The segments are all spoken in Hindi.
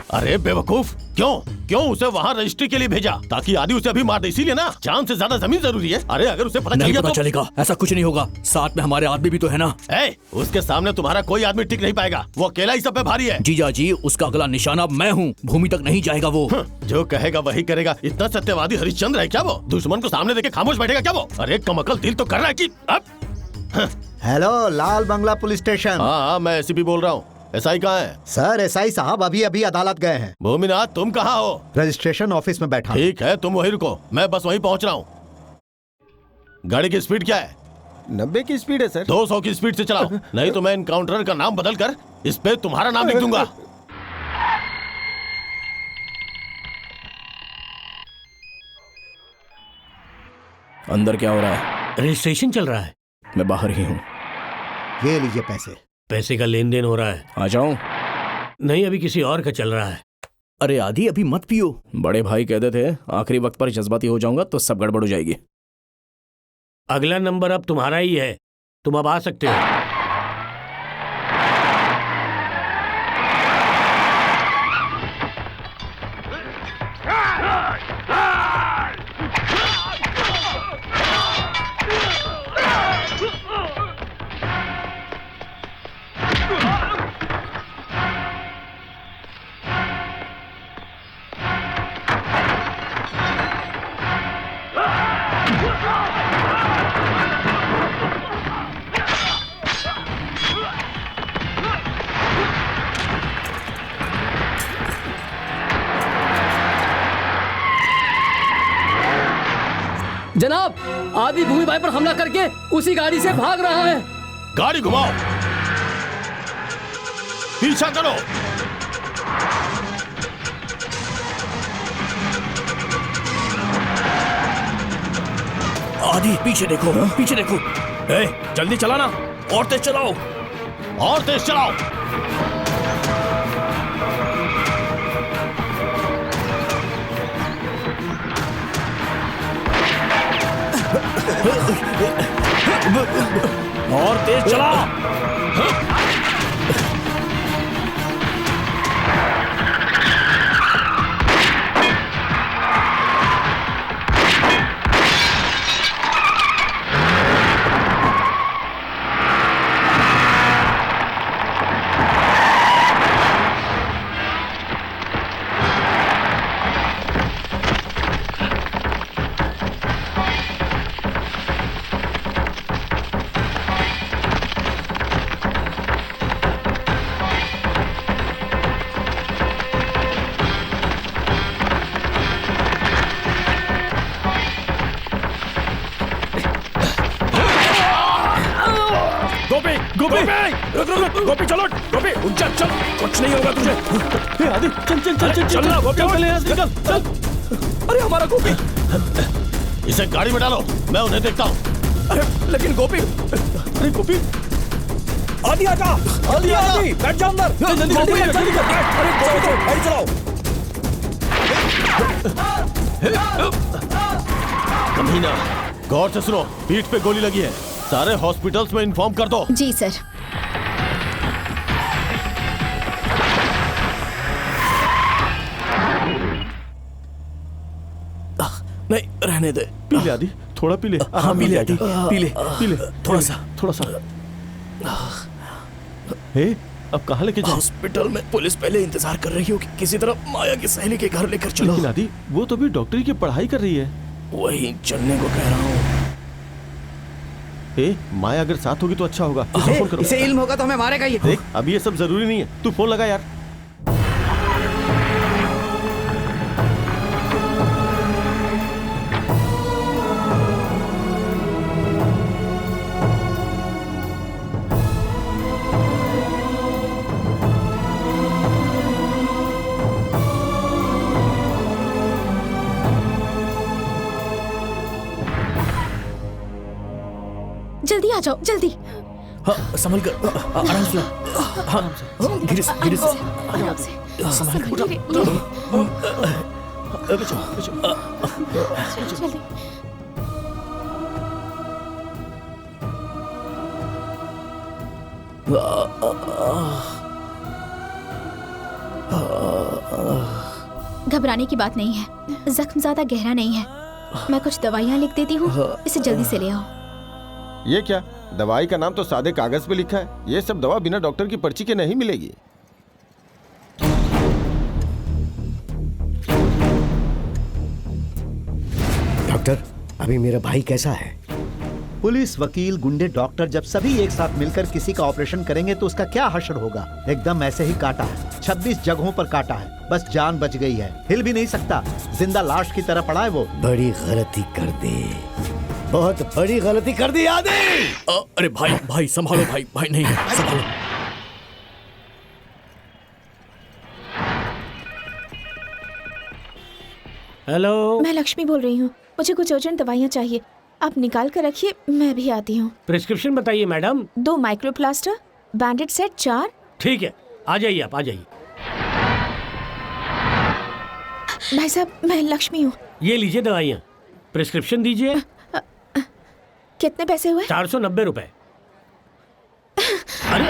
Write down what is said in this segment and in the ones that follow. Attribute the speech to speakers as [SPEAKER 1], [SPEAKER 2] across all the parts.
[SPEAKER 1] अरे बेवकूफ, क्यों उसे वहाँ रजिस्ट्री के लिए भेजा? ताकि आदि उसे अभी मार दे, इसीलिए ना। जान से ज्यादा जमीन जरूरी है। अरे अगर उसे पता चल गया तो
[SPEAKER 2] चलेगा। ऐसा कुछ नहीं होगा, साथ में हमारे आदमी भी तो है ना।
[SPEAKER 1] उसके सामने तुम्हारा कोई आदमी टिक नहीं पाएगा, वो अकेला ही सब पे भारी है।
[SPEAKER 2] जीजा जी, उसका अगला निशाना मैं हूँ, भूमि तक नहीं जाएगा वो।
[SPEAKER 1] जो कहेगा वही करेगा। इतना सत्यवादी हरिश्चंद्र है क्या वो? दुश्मन को सामने देके खामोश बैठेगा क्या वो? अरे कमअकल दिल तो कर रहा है कि अब।
[SPEAKER 3] Hello, Lal Bangla police station.
[SPEAKER 1] हाँ, मैं एसीपी बोल रहा हूँ। एसआई कहाँ है?
[SPEAKER 3] सर, एसआई साहब अभी अदालत गए हैं।
[SPEAKER 1] भूमिनाथ, तुम कहाँ हो?
[SPEAKER 3] रजिस्ट्रेशन ऑफिस में बैठा।
[SPEAKER 1] ठीक है, तुम वहीं रुको, मैं बस वहीं पहुँच रहा हूँ। गाड़ी की स्पीड क्या है?
[SPEAKER 4] 90 की स्पीड है सर।
[SPEAKER 1] 200 की स्पीड से चलाओ, नहीं तो मैं इनकाउंटर का नाम बदल कर इस पे तुम्हारा नाम लिख दूंगा।
[SPEAKER 2] अंदर क्या हो रहा है?
[SPEAKER 5] रजिस्ट्रेशन चल रहा है।
[SPEAKER 2] मैं बाहर ही हूँ।
[SPEAKER 3] ये लीजिए पैसे।
[SPEAKER 5] पैसे का लेन देन हो रहा है।
[SPEAKER 2] आ जाऊं?
[SPEAKER 5] नहीं, अभी किसी और का चल रहा है।
[SPEAKER 2] अरे आदि, अभी मत पियो। बड़े भाई कहते थे आखिरी वक्त पर जज्बाती हो जाऊंगा तो सब गड़बड़ हो जाएगी।
[SPEAKER 5] अगला नंबर अब तुम्हारा ही है, तुम अब आ सकते हो।
[SPEAKER 6] जनाब, आदि भूमि भाई पर हमला करके उसी गाड़ी से भाग रहा है।
[SPEAKER 1] गाड़ी घुमाओ, पीछा करो।
[SPEAKER 2] आदि, पीछे देखो, पीछे देखो। जल्दी चलाना, और तेज चलाओ,
[SPEAKER 1] और तेज चलाओ।
[SPEAKER 2] और तेज चला। गोपी चलो, गोपी उठ जा, चल, कुछ नहीं होगा तुझे।
[SPEAKER 1] आदि, चल चल चल चल
[SPEAKER 2] चल ना गोपी,
[SPEAKER 1] चल यहाँ से निकल, चल।
[SPEAKER 2] अरे हमारा गोपी।
[SPEAKER 1] इसे गाड़ी में डालो, मैं उन्हें देखता हूँ।
[SPEAKER 2] अरे लेकिन गोपी,
[SPEAKER 1] अरे गोपी,
[SPEAKER 2] आदि आजा, आदि आदि, बैठ जा अंदर, जल्दी जल्दी कर। अरे चलो गाड़ी चलाओ।
[SPEAKER 1] कमीना, गौर से सुनो, पीठ पे गोली लगी है, सारे हॉस्पिटल्स में इन्फॉर्म कर दो।
[SPEAKER 7] जी सर।
[SPEAKER 2] नहीं, रहने दे।
[SPEAKER 1] पी ले आदि, थोड़ा पी ले।
[SPEAKER 2] हाँ पी ले आदि, पी ले, थोड़ा सा।
[SPEAKER 1] अब कहाँ लेके जाए?
[SPEAKER 2] हॉस्पिटल में पुलिस पहले इंतजार कर रही होगी, किसी तरह माया की सहेली के घर लेकर चलो।
[SPEAKER 1] लेकिन आदि, वो तो भी डॉक्टरी की पढ़ाई कर रही है।
[SPEAKER 2] वही चलने को कह रहा हूँ।
[SPEAKER 1] माया अगर साथ होगी तो अच्छा होगा।
[SPEAKER 6] फोन करो। इसे इल्म होगा तो हमें मारेगा ये।
[SPEAKER 1] देख, अभी ये सब जरूरी नहीं है, तू फोन लगा यार।
[SPEAKER 7] जल्दी आ जाओ, जल्दी।
[SPEAKER 2] हाँ, संभल कर, आराम से। हाँ, गिरिश,
[SPEAKER 7] आराम से।
[SPEAKER 2] संभल कर।
[SPEAKER 7] जल्दी। घबराने की बात नहीं है, जख्म ज्यादा गहरा नहीं है। मैं कुछ दवाइयाँ लिख देती हूँ, इसे जल्दी से ले आओ।
[SPEAKER 4] ये क्या? दवाई का नाम तो सादे कागज पे लिखा है। ये सब दवा बिना डॉक्टर की पर्ची के नहीं मिलेगी।
[SPEAKER 2] डॉक्टर, अभी मेरा भाई कैसा है?
[SPEAKER 3] पुलिस, वकील, गुंडे, डॉक्टर जब सभी एक साथ मिलकर किसी का ऑपरेशन करेंगे तो उसका क्या हश्र होगा। एकदम ऐसे ही काटा है, 26 जगहों पर काटा है, बस जान बच गई है। हिल भी नहीं सकता, जिंदा लाश की तरह पड़ा है वो।
[SPEAKER 2] बड़ी गलती कर दी, बहुत बड़ी गलती कर दी आदि।
[SPEAKER 8] अरे भाई भाई संभालो, भाई भाई नहीं संभालो।
[SPEAKER 5] हेलो,
[SPEAKER 7] मैं लक्ष्मी बोल रही हूँ, मुझे कुछ अर्जेंट दवाइयाँ चाहिए, आप निकाल कर रखिए, मैं भी आती हूँ।
[SPEAKER 5] प्रिस्क्रिप्शन बताइए मैडम।
[SPEAKER 7] 2 माइक्रोप्लास्टर, बैंडेड सेट 4।
[SPEAKER 5] ठीक है, आ जाइए, आप आ जाइए।
[SPEAKER 7] भाई साहब, मैं लक्ष्मी हूँ।
[SPEAKER 5] ये लीजिए दवाइयाँ, प्रिस्क्रिप्शन दीजिए।
[SPEAKER 7] कितने पैसे हुए?
[SPEAKER 5] 490 रुपए। अरे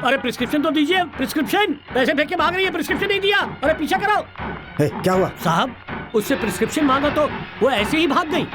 [SPEAKER 5] अरे प्रिस्क्रिप्शन तो दीजिए, प्रिस्क्रिप्शन। पैसे फेंक के भाग रही है, प्रिस्क्रिप्शन नहीं दिया। अरे पीछा कराओ।
[SPEAKER 2] क्या हुआ
[SPEAKER 5] साहब? उससे प्रिस्क्रिप्शन मांगा तो वो ऐसे ही भाग गई।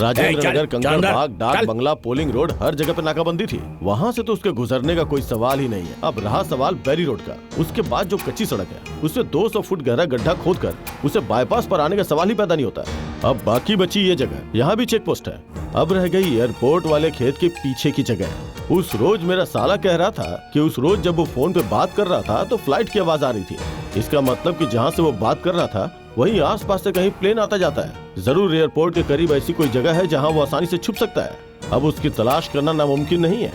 [SPEAKER 5] राजेंद्र नगर, कंकर बाग, डाक बंगला, पोलिंग रोड, हर जगह पे नाकाबंदी थी। वहाँ से तो उसके गुजरने का कोई सवाल ही नहीं है। अब रहा सवाल बेरी रोड का। उसके बाद जो कच्ची सड़क है उससे 200 फुट गहरा गड्ढा खोदकर उसे बाईपास पर आने का सवाल ही पैदा नहीं होता। अब बाकी बची ये जगह, यहाँ भी चेक पोस्ट है। अब रह गई एयरपोर्ट वाले खेत के पीछे की जगह। उस रोज मेरा साला कह रहा था कि उस रोज जब वो फोन पे बात कर रहा था तो फ्लाइट की आवाज आ रही थी। इसका मतलब कि जहाँ से वो बात कर रहा था वहीं आसपास से कहीं प्लेन आता जाता है। जरूर एयरपोर्ट के करीब ऐसी कोई जगह है जहाँ वो आसानी से छुप सकता है। अब उसकी तलाश करना नामुमकिन नहीं है।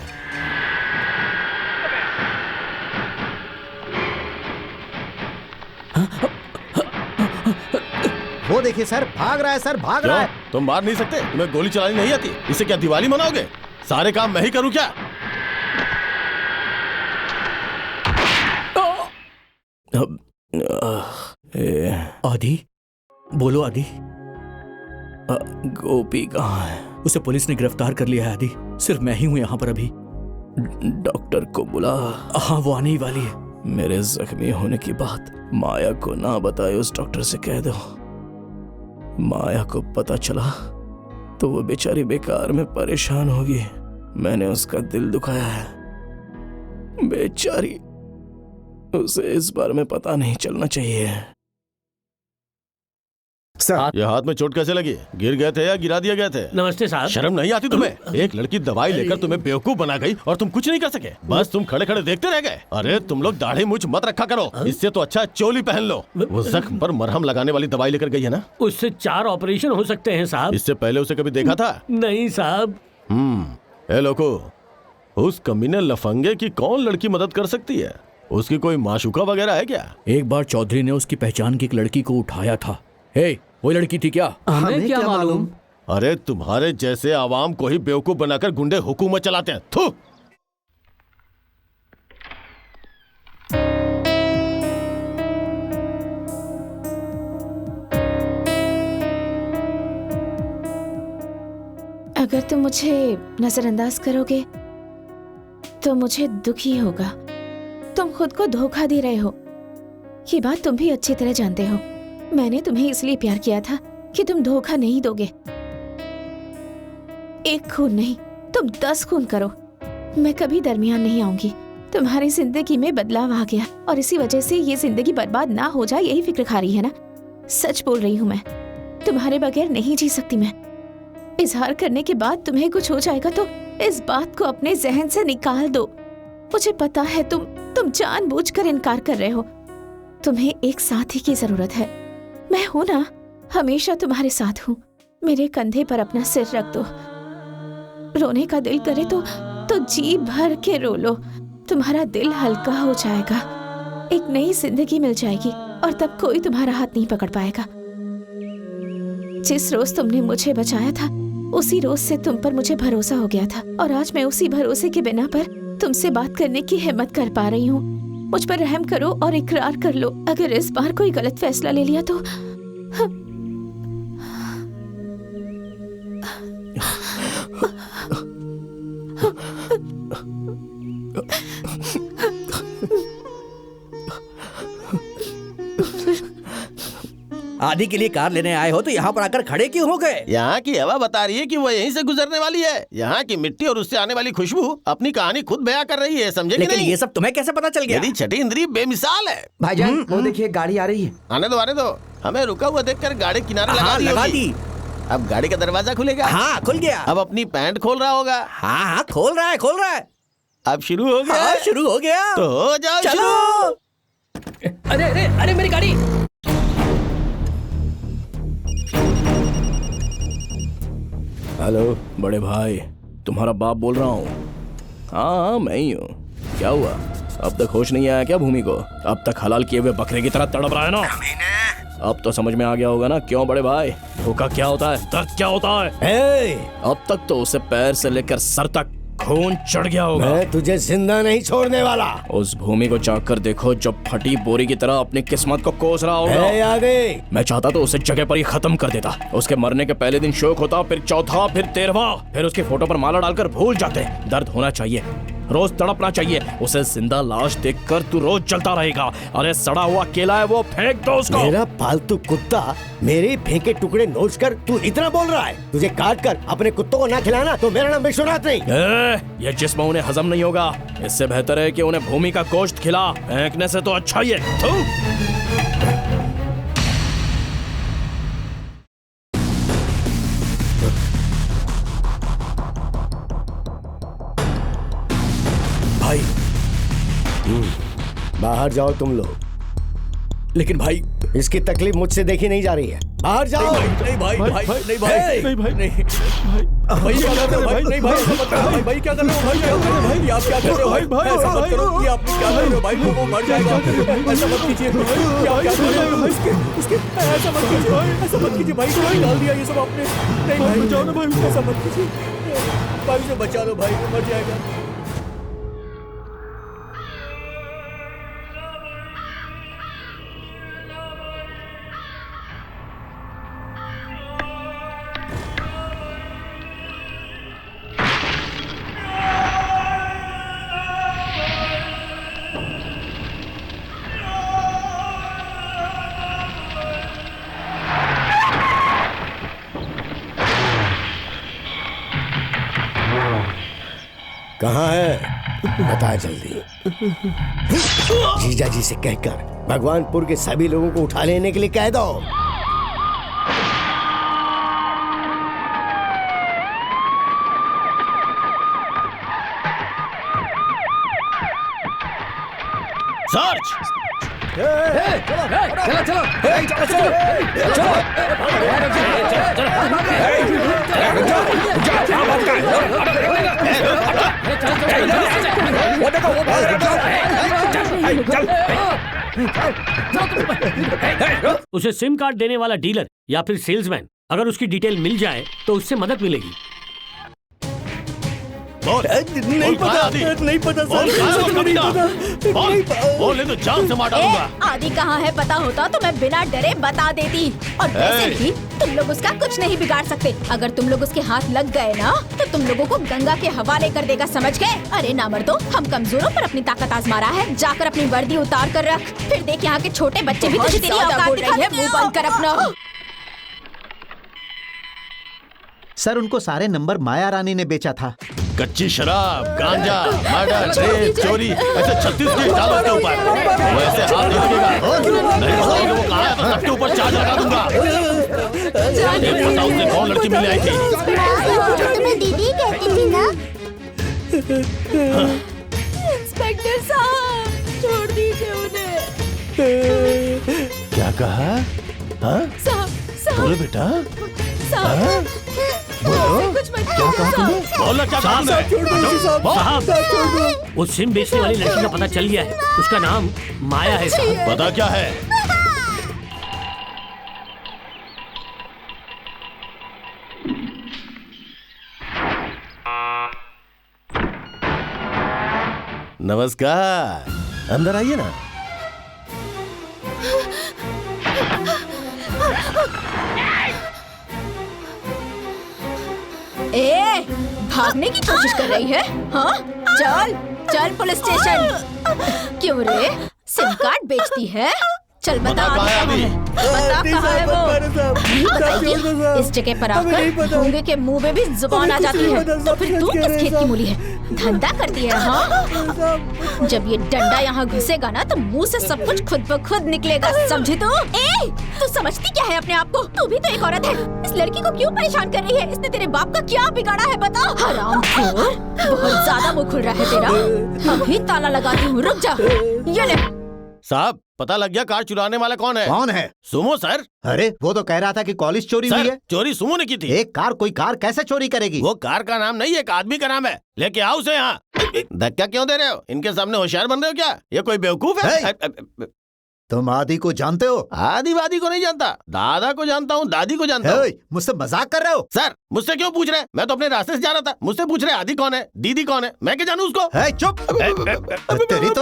[SPEAKER 3] वो देखिए सर, भाग रहा है सर, भाग रहा है।
[SPEAKER 1] तुम मार नहीं सकते? तुम्हें गोली चलानी नहीं आती? इसे क्या दिवाली मनाओगे? सारे काम मैं ही करूँ क्या?
[SPEAKER 8] आदि, बोलो आदि। गोपी कहाँ है? उसे पुलिस ने गिरफ्तार कर लिया है आदि। सिर्फ मैं ही हूँ यहाँ पर अभी। डॉक्टर को बुला। हाँ, वो आने ही वाली है। मेरे जख्मी होने की बात माया को ना बताए, उस डॉक्टर से कह दो। माया को पता चला तो वो बेचारी बेकार में परेशान होगी। मैंने उसका दिल दुखाया है। बेचारी, उसे इस बारे में पता नहीं चलना चाहिए।
[SPEAKER 3] सर,
[SPEAKER 1] ये हाथ में चोट कैसे लगी? गिर गए थे या गिरा दिए गए थे?
[SPEAKER 5] नमस्ते साहब।
[SPEAKER 1] शर्म नहीं आती तुम्हें? एक लड़की दवाई लेकर तुम्हें बेवकूफ बना गई और तुम कुछ नहीं कर सके। बस तुम खड़े खड़े देखते रह गए। अरे तुम लोग दाढ़ी मूंछ मत रखा करो, इससे तो अच्छा चोली पहन लो। वो जख्म पर मरहम लगाने वाली दवाई लेकर गई है ना?
[SPEAKER 5] उससे 4 ऑपरेशन हो सकते हैं साहब।
[SPEAKER 1] इससे पहले उसे कभी देखा था?
[SPEAKER 5] नहीं साहब।
[SPEAKER 1] ए लोको, उस कमीने लफंगे की कौन लड़की मदद कर सकती है? उसकी कोई माशूका वगैरह है क्या?
[SPEAKER 8] एक बार चौधरी ने उसकी पहचान की एक लड़की को उठाया था। हे, वो लड़की थी क्या?
[SPEAKER 6] हमें क्या मालूम?
[SPEAKER 1] अरे तुम्हारे जैसे आवाम को ही बेवकूफ बनाकर गुंडे हुकूमत चलाते हैं। थू!
[SPEAKER 7] अगर तुम मुझे नजरअंदाज करोगे तो मुझे दुख ही होगा। तुम खुद को धोखा दे रहे हो, ये बात तुम भी अच्छी तरह जानते हो। मैंने तुम्हें इसलिए प्यार किया था कि तुम धोखा नहीं दोगे। एक खून नहीं, तुम 10 खून करो, मैं कभी दरमियान नहीं आऊंगी। तुम्हारी जिंदगी में बदलाव आ गया और इसी वजह से ये जिंदगी बर्बाद ना हो जाए, यही फिक्र खा रही है ना? सच बोल रही हूँ मैं, तुम्हारे बगैर नहीं जी सकती मैं। इजहार करने के बाद तुम्हें कुछ हो जाएगा तो इस बात को अपने जहन से निकाल दो। मुझे पता है तुम जानबूझकर इनकार कर रहे हो। तुम्हें एक साथी की जरूरत है। मैं हूं ना, हमेशा तुम्हारे साथ हूँ। मेरे कंधे पर अपना सिर रख दो। रोने का दिल करे तो जी भर के रो लो। तुम्हारा दिल हल्का हो जाएगा, एक नई जिंदगी मिल जाएगी और तब कोई तुम्हारा हाथ नहीं पकड़ पाएगा। जिस रोज तुमने मुझे बचाया था उसी रोज से तुम पर मुझे भरोसा हो गया था और आज मैं उसी भरोसे के बिना पर तुमसे बात करने की हिम्मत कर पा रही हूँ। मुझ पर रहम करो और इकरार कर लो। अगर इस बार कोई गलत फैसला ले लिया तो
[SPEAKER 2] आदि के लिए कार लेने आए हो तो यहाँ पर आकर खड़े क्यों हो गए?
[SPEAKER 1] यहाँ की हवा बता रही है कि वो यहीं से गुजरने वाली है। यहाँ की मिट्टी और उससे आने वाली खुशबू अपनी कहानी खुद बयां कर रही है, समझे कि
[SPEAKER 2] लेकिन
[SPEAKER 1] नहीं?
[SPEAKER 2] ये सब तुम्हें कैसे पता चल गया?
[SPEAKER 1] मेरी छठी इंद्री बेमिसाल है।
[SPEAKER 9] भाईजान वो देखिए गाड़ी आ रही है।
[SPEAKER 1] आने दो। हमें रुका हुआ देखकर गाड़ी किनारे लगा दी। अब गाड़ी का दरवाजा खुलेगा।
[SPEAKER 2] हाँ खुल गया।
[SPEAKER 1] अब अपनी पैंट खोल रहा होगा।
[SPEAKER 2] हाँ खोल रहा है।
[SPEAKER 1] अब शुरू हो गया।
[SPEAKER 2] हाँ, शुरू हो गया
[SPEAKER 1] तो हो जाओ शुरू।
[SPEAKER 6] अरे मेरी गाड़ी।
[SPEAKER 8] हेलो बड़े भाई, तुम्हारा बाप बोल रहा हूँ। हाँ मैं ही हूँ। क्या हुआ, अब तक होश नहीं आया क्या भूमि को? अब तक हलाल किए हुए बकरे की तरह तड़प रहा है ना? अब तो समझ में आ गया होगा ना क्यों बड़े भाई? धोखा क्या होता है, दर्द क्या होता है? अब तक तो उसे पैर से लेकर सर तक खून चढ़ गया होगा।
[SPEAKER 9] मैं तुझे जिंदा नहीं छोड़ने वाला।
[SPEAKER 8] उस भूमि को चाक कर देखो जो फटी बोरी की तरह अपनी किस्मत को कोस रहा होगा। मैं चाहता तो उसे जगह पर ही खत्म कर देता। उसके मरने के पहले दिन शोक होता, फिर चौथा, फिर 13वां, फिर उसकी फोटो पर माला डालकर भूल जाते। दर्द होना चाहिए, रोज तड़पना चाहिए। उसे जिंदा लाश देखकर तू रोज चलता रहेगा। अरे सड़ा हुआ केला है वो, फेंक दो उसको।
[SPEAKER 9] मेरा पालतू कुत्ता मेरे फेंके टुकड़े नोच कर तू इतना बोल रहा है? तुझे काट कर अपने कुत्तों को ना खिलाना तो मेरा नाम विश्वनाथ नहीं।
[SPEAKER 8] ये जिस्म उन्हें हजम नहीं होगा। इससे बेहतर है कि उन्हें भूमि का गोश्त खिला। फेंकने से तो अच्छा ही है।
[SPEAKER 9] भाई बाहर जाओ तुम लोग।
[SPEAKER 8] लेकिन भाई
[SPEAKER 9] इसकी तकलीफ मुझसे देखी नहीं जा रही है। बाहर जाओ।
[SPEAKER 8] नहीं भाई क्या कर रहे हो भाई? क्या कर रहे हो भाई? आप क्या कर रहे हो भाई? ऐसा मत करो। ये आप क्या कर रहे हो भाई? वो मर जाएगा। ऐसा मत कीजिए। क्या कर रहे हो उसके ऐसा मत कीजिए भाई। डाल दिया ये सब आपने। नहीं भाई बचाओ ना भाई, ऐसा मत कीजिए भाई, से बचा लो भाई, वो मर जाएगा।
[SPEAKER 9] कहाँ है बता जल्दी। जीजा जी से कहकर भगवानपुर के सभी लोगों को उठा लेने के लिए कह दो।
[SPEAKER 1] सर्च।
[SPEAKER 10] उसे सिम कार्ड देने वाला डीलर या फिर सेल्समैन, अगर उसकी डिटेल मिल जाए तो उससे मदद मिलेगी।
[SPEAKER 8] नहीं पता सर।
[SPEAKER 1] बोल ले तो जान से मार डालूंगा।
[SPEAKER 11] आदि कहाँ है पता होता तो मैं बिना डरे बता देती। और वैसे भी तुम लोग उसका कुछ नहीं बिगाड़ सकते। अगर तुम लोग उसके हाथ लग गए ना तो तुम लोगों को गंगा के हवाले कर देगा, समझ गए? अरे ना मर्दो, हम कमजोरों पर अपनी ताकत आजमा रहा है। जाकर अपनी वर्दी उतार कर रख, फिर देख यहाँ के छोटे बच्चे भी तुझे तेरी औकात दिखाते हैं। मुंह बंद कर अपना।
[SPEAKER 3] सर उनको सारे नंबर माया रानी ने बेचा था।
[SPEAKER 1] कच्ची शराब, गांजा, मर्डर, रेप, चोरी, ऐसे 36 केस डालो उसके ऊपर। वो ऐसे हाथ नहीं लगेगा। नहीं बताओगे वो कहाँ है तो सबके ऊपर चार्ज लगा दूंगा। ये पता उससे कौन लड़की मिलने आई थी?
[SPEAKER 11] तुम्हें दीदी कहती थी ना। इंस्पेक्टर साहब, छोड़ दीजिए उन्हें।
[SPEAKER 1] क्या कहा? हाँ?
[SPEAKER 11] साहब,
[SPEAKER 1] बोलो बेटा।
[SPEAKER 11] साहब,
[SPEAKER 1] बोलो।
[SPEAKER 11] कुछ मत
[SPEAKER 1] क्या कहा तुमने? बोलो क्या कहा तुमने?
[SPEAKER 10] साहब, उस सिम बेचने वाली लड़की का पता चल गया है। उसका नाम माया है साहब।
[SPEAKER 1] पता क्या है? नमस्कार, अंदर आइए ना।
[SPEAKER 11] ए, भागने की कोशिश कर रही है? हाँ, चल चल पुलिस स्टेशन। क्यों रे, सिम कार्ड बेचती है? चल बता
[SPEAKER 1] कहाँ है अभी?
[SPEAKER 11] बता कहाँ है वो? इस जगह पर आकर गूंगे के मुंह में भी जुबान आ जाती है, तो फिर तू किस खेत की मूली है? धंधा करती है हाँ? जब ये डंडा यहाँ घुसेगा ना तो मुंह से सब कुछ खुद ब खुद निकलेगा, समझी तू? ए, तू समझती क्या है अपने आप को? तू भी तो एक औरत है। इस लड़की को क्यों परेशान कर रही है? इसने तेरे बाप का क्या बिगाड़ा है बता? हरामखोर, बहुत ज्यादा मुंह खुल रहा है तेरा। अभी ताला लगाती हूँ, रुक जा। ये ले।
[SPEAKER 1] साहब, पता लग गया कार चुराने वाला कौन है?
[SPEAKER 3] कौन है?
[SPEAKER 1] Sumo sir.
[SPEAKER 3] अरे वो तो कह रहा था कि कॉलेज चोरी हुई है।
[SPEAKER 1] चोरी सुमो ने की थी।
[SPEAKER 3] एक कार कोई कार कैसे चोरी करेगी?
[SPEAKER 1] वो कार का नाम नहीं, एक आदमी का नाम है। लेके आओ उसे यहाँ। धक्का क्यों दे रहे हो? इनके सामने होशियार बन रहे हो क्या? ये कोई बेवकूफ है?
[SPEAKER 3] तुम आदि को जानते हो?
[SPEAKER 1] आदिवादी को नहीं जानता, दादा को जानता हूँ, दादी को जानता हूँ।
[SPEAKER 3] मुझसे मजाक कर रहे हो?
[SPEAKER 1] सर, मुझसे क्यों पूछ रहे हैं? मैं तो अपने रास्ते से जा रहा था। मुझसे पूछ रहे आदि कौन है, दीदी कौन है? मैं क्या जानूँ उसको?
[SPEAKER 3] चुप। तेरी तो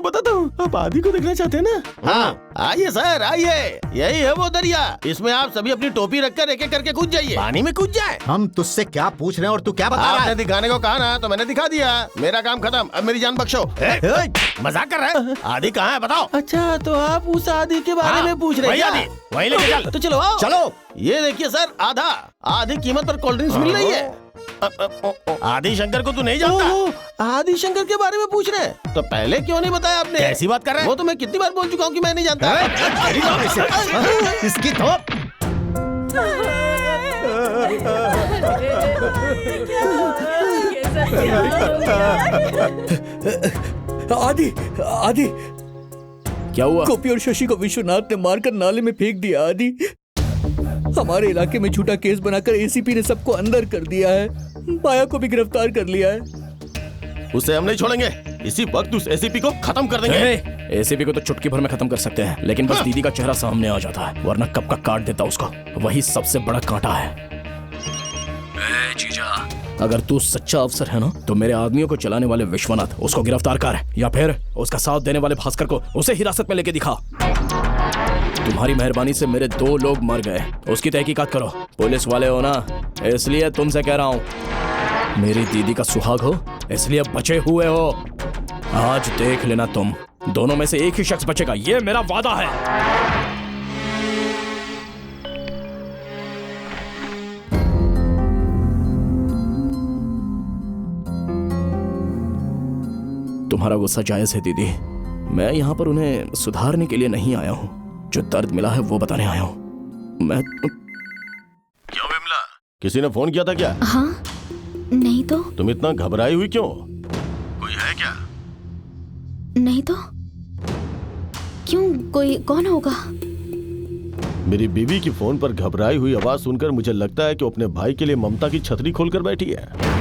[SPEAKER 1] बताता हूँ। आप आदि को देखना चाहते हैं ना? हाँ, आइए सर, आइए। यही है वो दरिया। इसमें आप सभी अपनी टोपी रखकर एक एक करके कूद जाइए। पानी में कूद जाए।
[SPEAKER 3] हम तुझसे क्या पूछ रहे हैं और तू क्या बता रहा है?
[SPEAKER 1] आपने दिखाने को कहा ना, तो मैंने दिखा दिया। मेरा काम खत्म, अब मेरी जान बख्शो। मजाक कर रहे हैं? आदि कहाँ है बताओ? अच्छा, तो आप उस आदि के बारे में पूछ रहे हैं? वही लेके चल। तो चलो आओ।
[SPEAKER 3] चलो।
[SPEAKER 1] ये देखिए सर, आधी कीमत पर कोल्ड ड्रिंक्स मिल रही है। आदि शंकर को तू नहीं जानता? आदि शंकर के बारे में पूछ रहे हैं? तो पहले क्यों नहीं बताया आपने? ऐसी बात कर रहे हैं? वो तो मैं कितनी बार बोल चुका हूँ कि मैं नहीं जानता।
[SPEAKER 3] इसकी थोप।
[SPEAKER 8] आदि, आदि, क्या हुआ? गोपी और शशि को विश्वनाथ ने मारकर नाले में फेंक दिया। आदि, हमारे इलाके में झूठा केस बनाकर एसीपी ने सबको अंदर कर दिया है। माया को भी गिरफ्तार कर लिया है।
[SPEAKER 1] उसे हम नहीं छोड़ेंगे। इसी वक्त उस एसीपी को खत्म कर देंगे।
[SPEAKER 8] एसीपी को तो चुटकी भर में खत्म कर सकते हैं, लेकिन बस दीदी का चेहरा सामने आ जाता है, वरना कब का काट देता उसको। वही सबसे बड़ा कांटा है। जीजा, अगर तू सच्चा अफसर है ना, तो मेरे आदमियों को चलाने वाले विश्वनाथ, उसको गिरफ्तार कर, या फिर उसका साथ देने वाले भास्कर को उसे हिरासत में लेके दिखा। तुम्हारी मेहरबानी से मेरे 2 लोग मर गए, उसकी तहकीकात करो। पुलिस वाले हो ना, इसलिए तुमसे कह रहा हूँ। मेरी दीदी का सुहाग हो, इसलिए बचे हुए हो। आज देख लेना, तुम दोनों में से एक ही शख्स बचेगा, ये मेरा वादा है। तुम्हारा गुस्सा जायज है दीदी। मैं यहाँ पर उन्हें सुधारने के लिए नहीं आया हूँ, जो दर्द मिला है वो बताने आया हूँ। मैं
[SPEAKER 1] क्यों विमला, किसी ने फोन किया था क्या?
[SPEAKER 11] हाँ, नहीं तो।
[SPEAKER 1] तुम इतना घबराई हुई क्यों? कोई है क्या?
[SPEAKER 11] नहीं तो। क्यों, कोई कौन होगा?
[SPEAKER 1] मेरी बीवी की फोन पर घबराई हुई आवाज सुनकर मुझे लगता है कि वो अपने भाई के लिए ममता की छतरी खोलकर बैठी है।